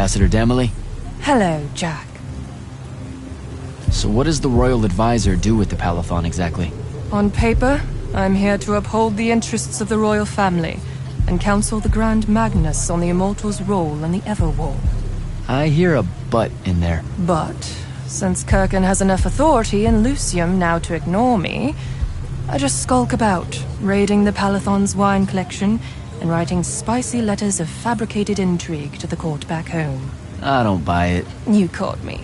Ambassador Demily. Hello, Jack. So what does the Royal Advisor do with the Palathon exactly? On paper, I'm here to uphold the interests of the royal family and counsel the Grand Magnus on the Immortals' role in the Everwall. I hear a but in there. But, since Kirkin has enough authority in Lucium now to ignore me, I just skulk about, raiding the Palathon's wine collection and writing spicy letters of fabricated intrigue to the court back home. I don't buy it. You caught me.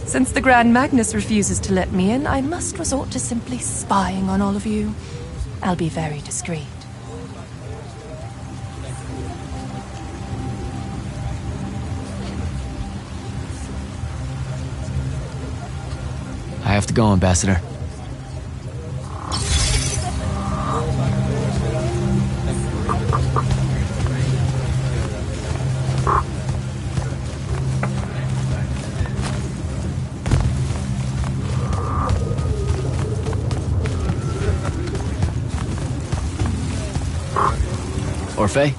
Since the Grand Magnus refuses to let me in, I must resort to simply spying on all of you. I'll be very discreet. I have to go, Ambassador. Orphe?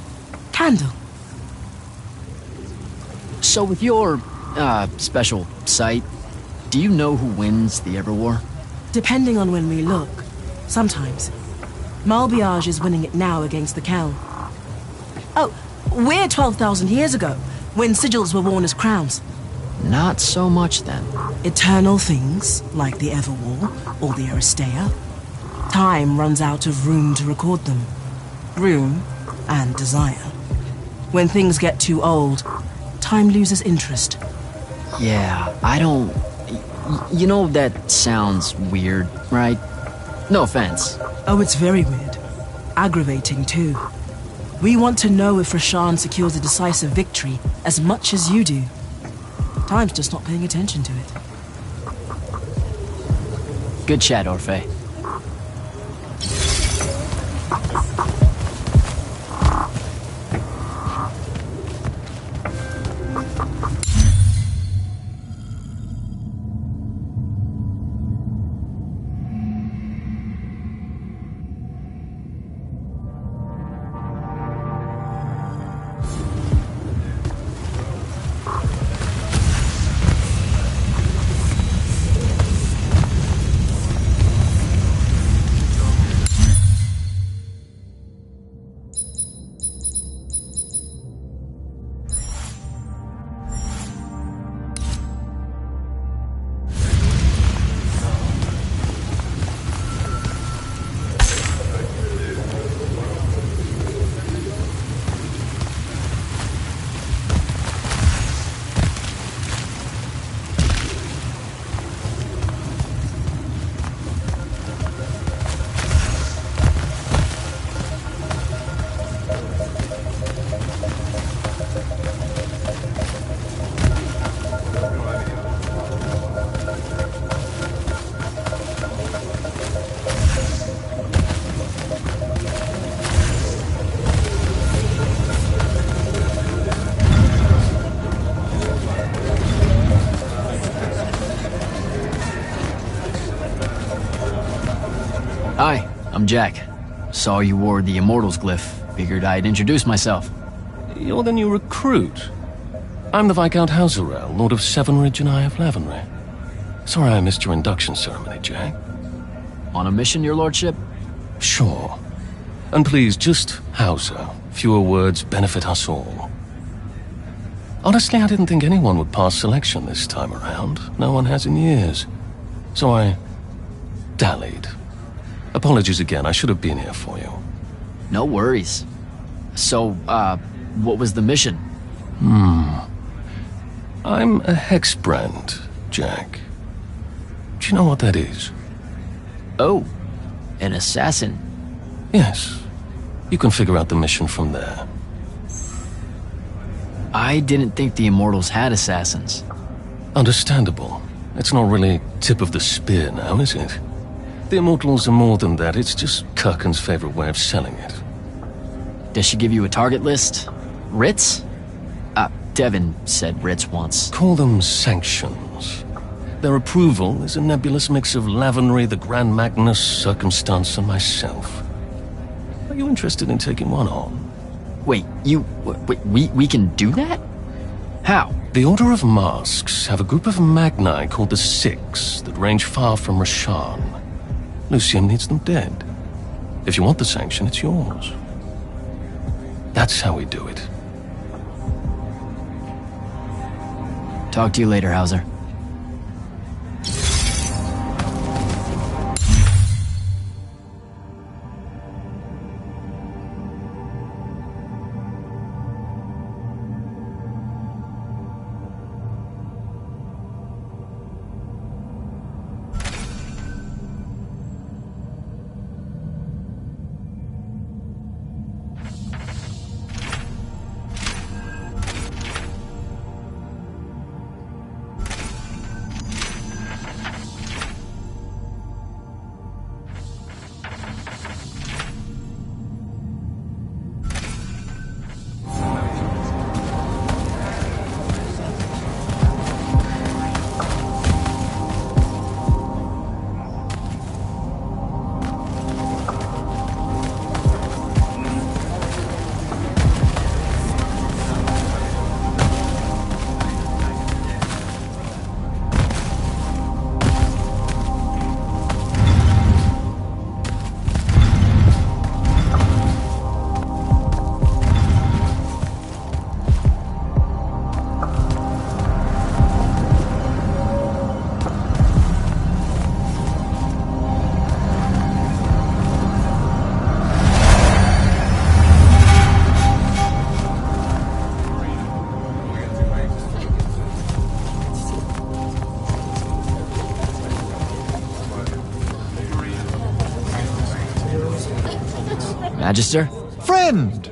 Candle. So with your, special sight, do you know who wins the Everwar? Depending on when we look. Sometimes. Malbiage is winning it now against the Kel. Oh, we're 12,000 years ago, when sigils were worn as crowns. Not so much then. Eternal things, like the Everwar or the Aristea. Time runs out of room to record them. Room and desire. When things get too old, time loses interest. Yeah, I don't... You know, that sounds weird, right? No offense. Oh, it's very weird. Aggravating, too. We want to know if Rashan secures a decisive victory as much as you do. Time's just not paying attention to it. Good chat, Orphe. Hi, I'm Jack. Saw you wore the Immortals glyph. Figured I'd introduce myself. You're the new recruit. I'm the Viscount Hauserel, Lord of Severnridge and Eye of Lavenry. Sorry I missed your induction ceremony, Jack. On a mission, your lordship? Sure. And please, just Hauser. Fewer words benefit us all. Honestly, I didn't think anyone would pass selection this time around. No one has in years. So I dallied. Apologies again, I should have been here for you. No worries. So, what was the mission? I'm a hexbrand, Jack. Do you know what that is? Oh, an assassin. Yes. You can figure out the mission from there. I didn't think the Immortals had assassins. Understandable. It's not really tip of the spear now, is it? The Immortals are more than that, it's just Kirkin's favorite way of selling it. Does she give you a target list? Writs? Devin said writs once. Call them sanctions. Their approval is a nebulous mix of Lavenry, the Grand Magnus, Circumstance, and myself. Are you interested in taking one on? Wait, we can do that? How? The Order of Masks have a group of Magni called the Six that range far from Rashan. Lucium needs them dead. If you want the sanction, it's yours. That's how we do it. Talk to you later, Hauser. Magister? Friend!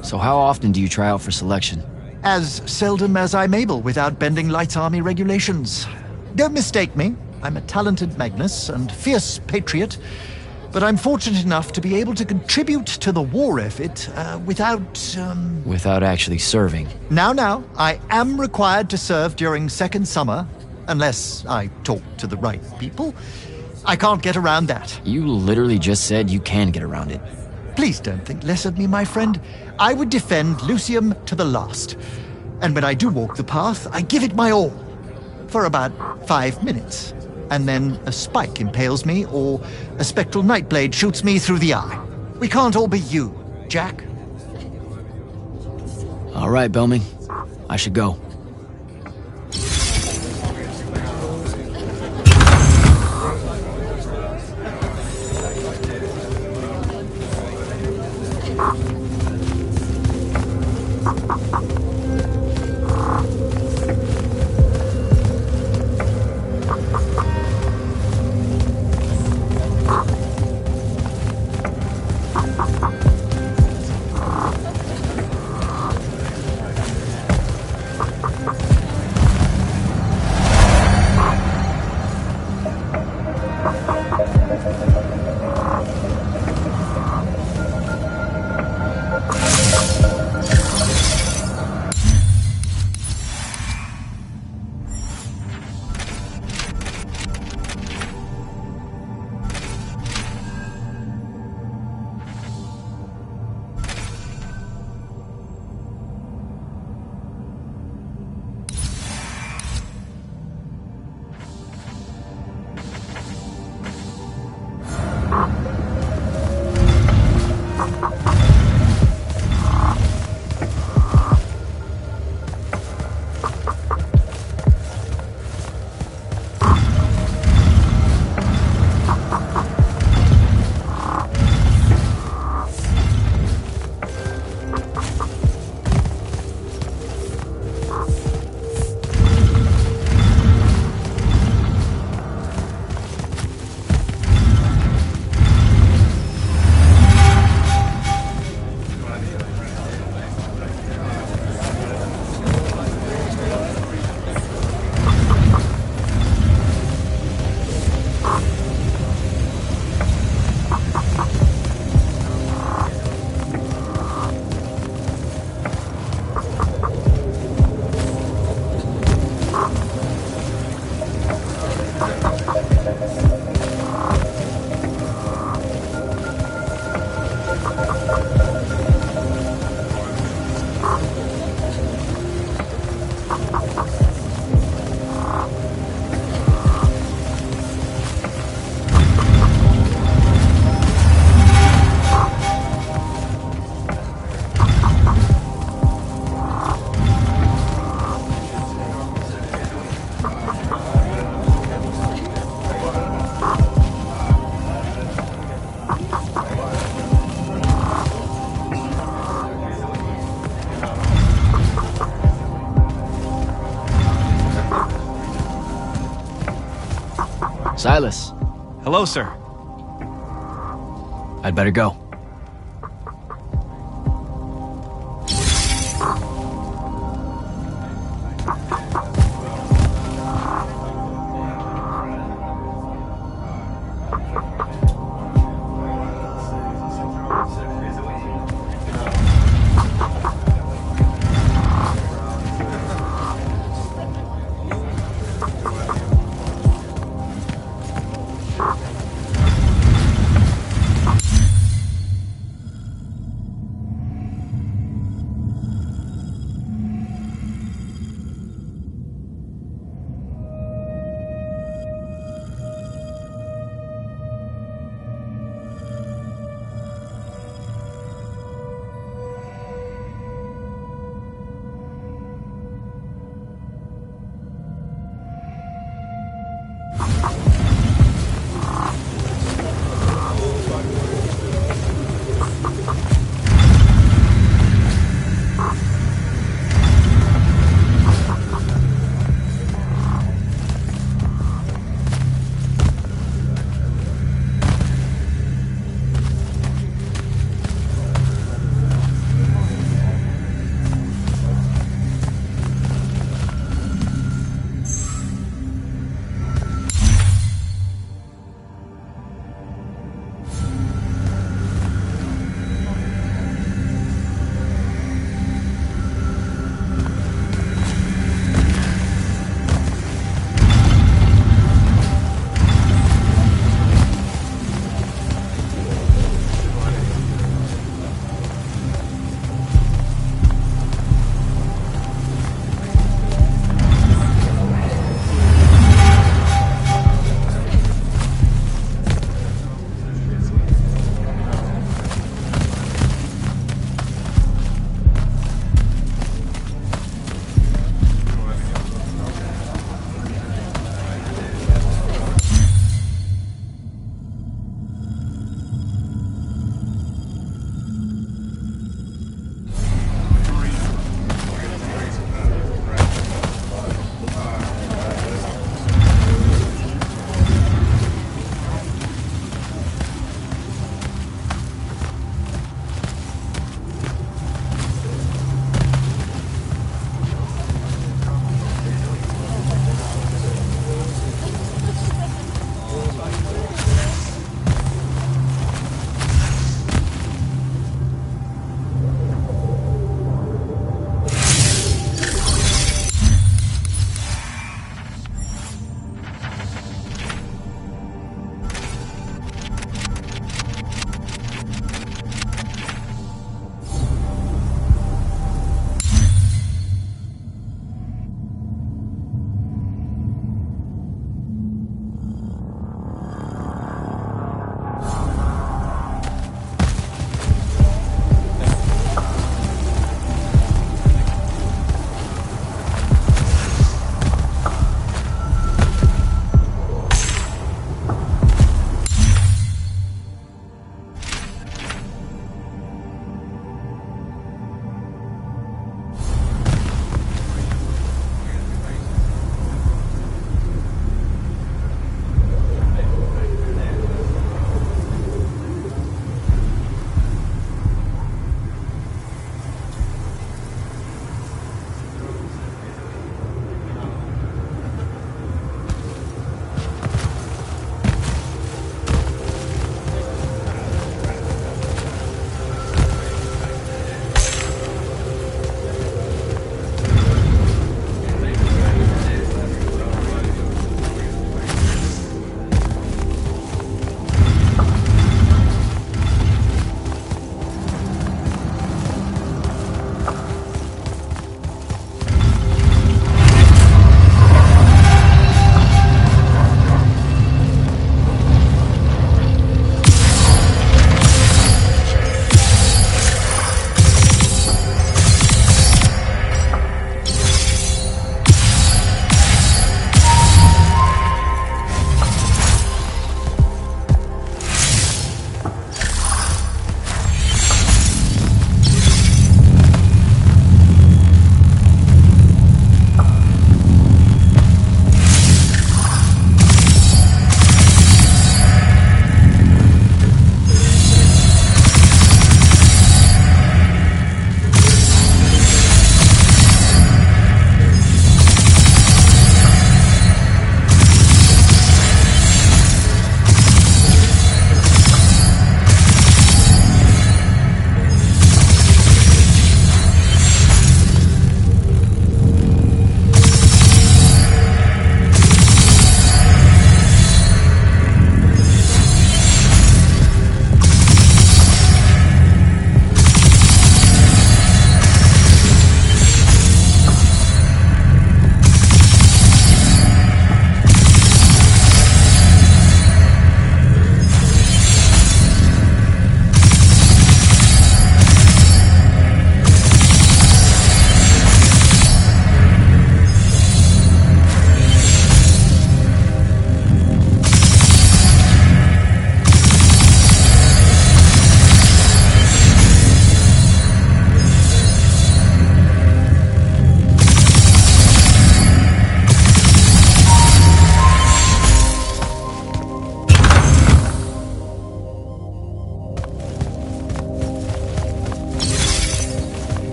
So how often do you try out for selection? As seldom as I'm able without bending Light's army regulations. Don't mistake me. I'm a talented Magnus and fierce patriot, but I'm fortunate enough to be able to contribute to the war effort without. Without actually serving. Now, I am required to serve during second summer, unless I talk to the right people. I can't get around that. You literally just said you can get around it. Please don't think less of me, my friend. I would defend Lucium to the last. And when I do walk the path, I give it my all. For about 5 minutes. And then a spike impales me, or a spectral nightblade shoots me through the eye. We can't all be you, Jack. All right, Belming. I should go. Silas, Hello, sir. I'd better go.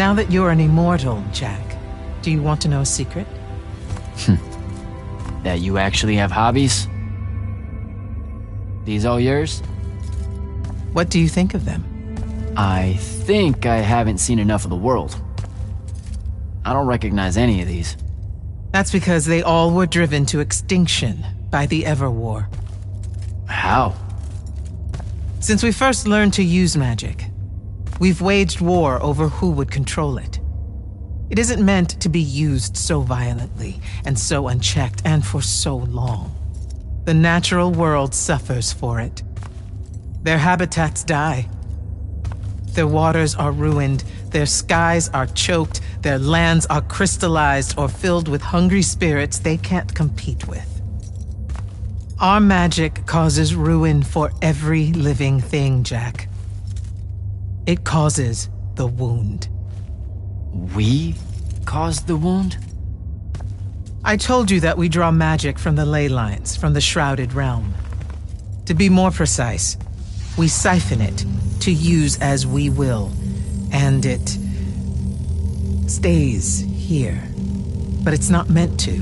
Now that you're an immortal, Jack, do you want to know a secret? That you actually have hobbies? These all yours? What do you think of them? I think I haven't seen enough of the world. I don't recognize any of these. That's because they all were driven to extinction by the Everwar. How? Since we first learned to use magic, we've waged war over who would control it. It isn't meant to be used so violently and so unchecked and for so long. The natural world suffers for it. Their habitats die. Their waters are ruined, their skies are choked, their lands are crystallized or filled with hungry spirits they can't compete with. Our magic causes ruin for every living thing, Jack. It causes the wound. We caused the wound? I told you that we draw magic from the ley lines, from the Shrouded Realm. To be more precise, we siphon it to use as we will, and it stays here. But it's not meant to.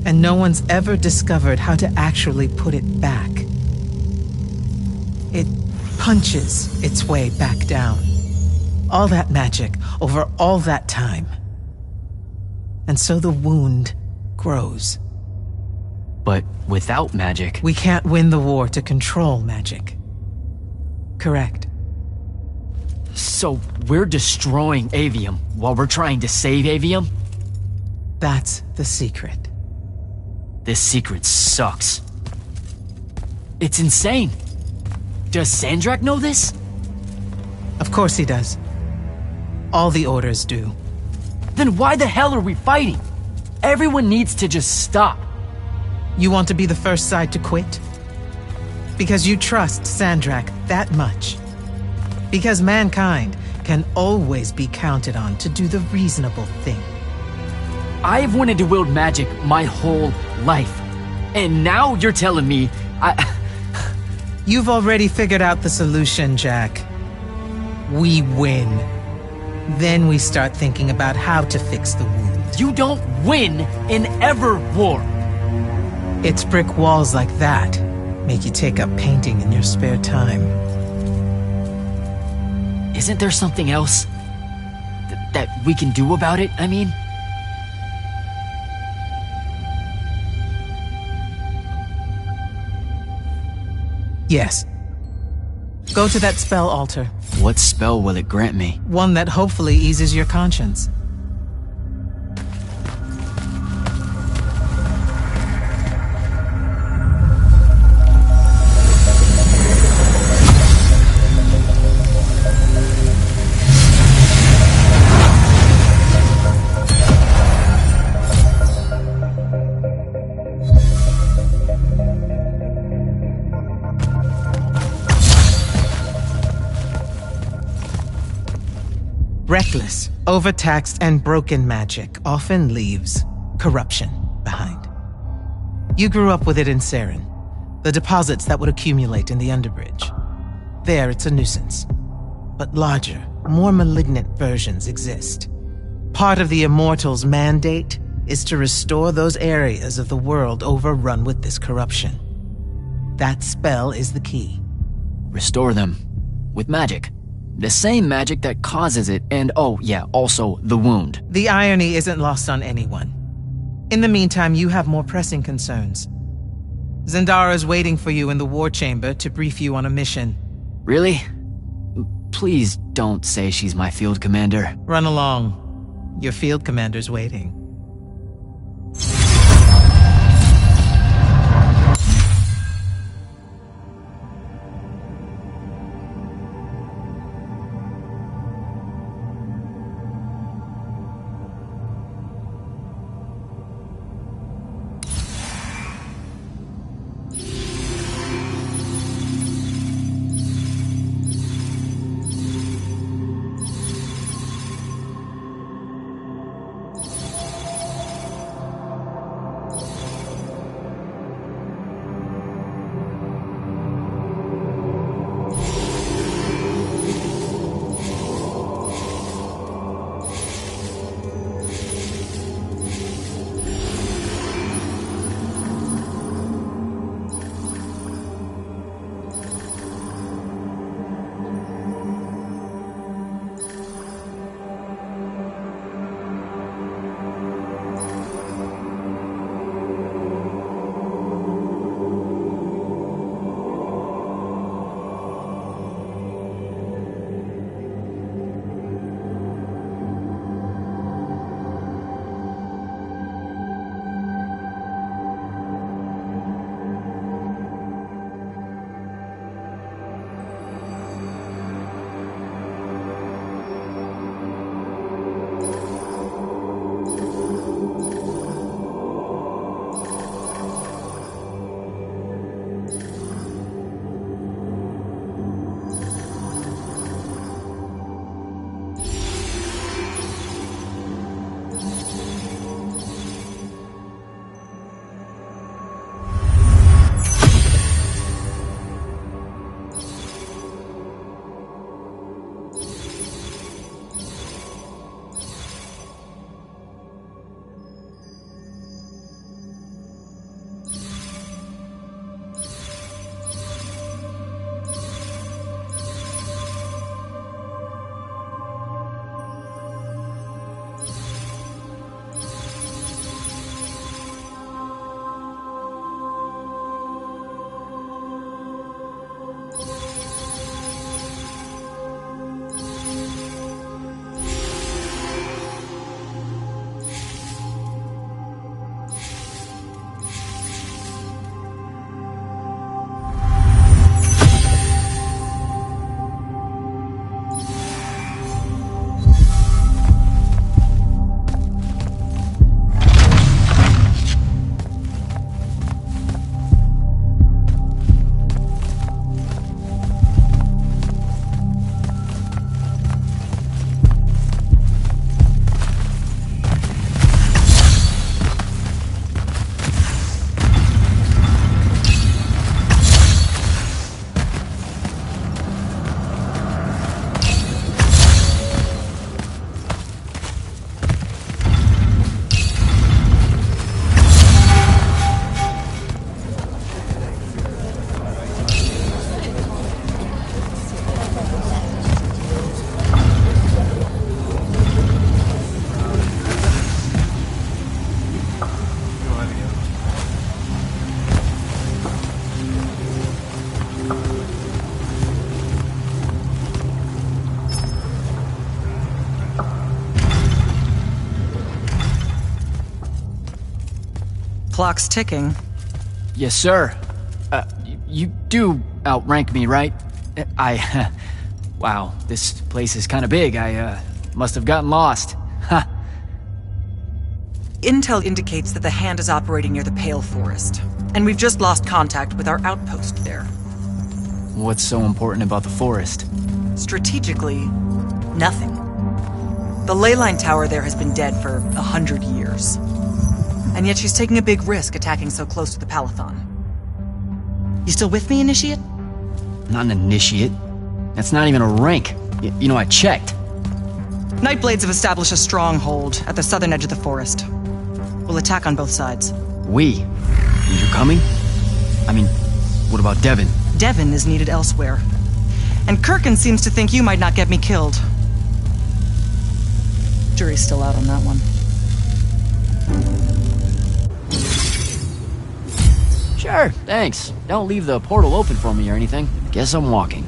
And no one's ever discovered how to actually put it back. It punches its way back down. All that magic over all that time. And so the wound grows. But without magic... We can't win the war to control magic. Correct. So we're destroying Avium while we're trying to save Avium? That's the secret. This secret sucks. It's insane. Does Sandrak know this? Of course he does. All the orders do. Then why the hell are we fighting? Everyone needs to just stop. You want to be the first side to quit? Because you trust Sandrak that much. Because mankind can always be counted on to do the reasonable thing. I've wanted to wield magic my whole life. And now you're telling me You've already figured out the solution, Jack. We win. Then we start thinking about how to fix the wound. You don't win in Everwar. It's brick walls like that make you take up painting in your spare time. Isn't there something else that we can do about it, I mean? Yes. Go to that spell altar. What spell will it grant me? One that hopefully eases your conscience. Reckless, overtaxed, and broken magic often leaves corruption behind. You grew up with it in Saren, the deposits that would accumulate in the Underbridge. There, it's a nuisance. But larger, more malignant versions exist. Part of the Immortals' mandate is to restore those areas of the world overrun with this corruption. That spell is the key. Restore them. With magic. The same magic that causes it, and oh yeah, also the wound. The irony isn't lost on anyone. In the meantime, you have more pressing concerns. Zendara's waiting for you in the war chamber to brief you on a mission. Really? Please don't say she's my field commander. Run along. Your field commander's waiting. clock's ticking. Yes, sir. You do outrank me, right? Wow, this place is kind of big. I must have gotten lost. Ha! Intel indicates that the Hand is operating near the Pale Forest, and we've just lost contact with our outpost there. What's so important about the forest? Strategically, nothing. The ley line tower there has been dead for 100 years. And yet she's taking a big risk attacking so close to the Palathon. You still with me, Initiate? Not an initiate. That's not even a rank. You know, I checked. Nightblades have established a stronghold at the southern edge of the forest. We'll attack on both sides. We? You're coming? I mean, what about Devon? Devon is needed elsewhere. And Kirkin seems to think you might not get me killed. Jury's still out on that one. Sure, thanks. Don't leave the portal open for me or anything. Guess I'm walking.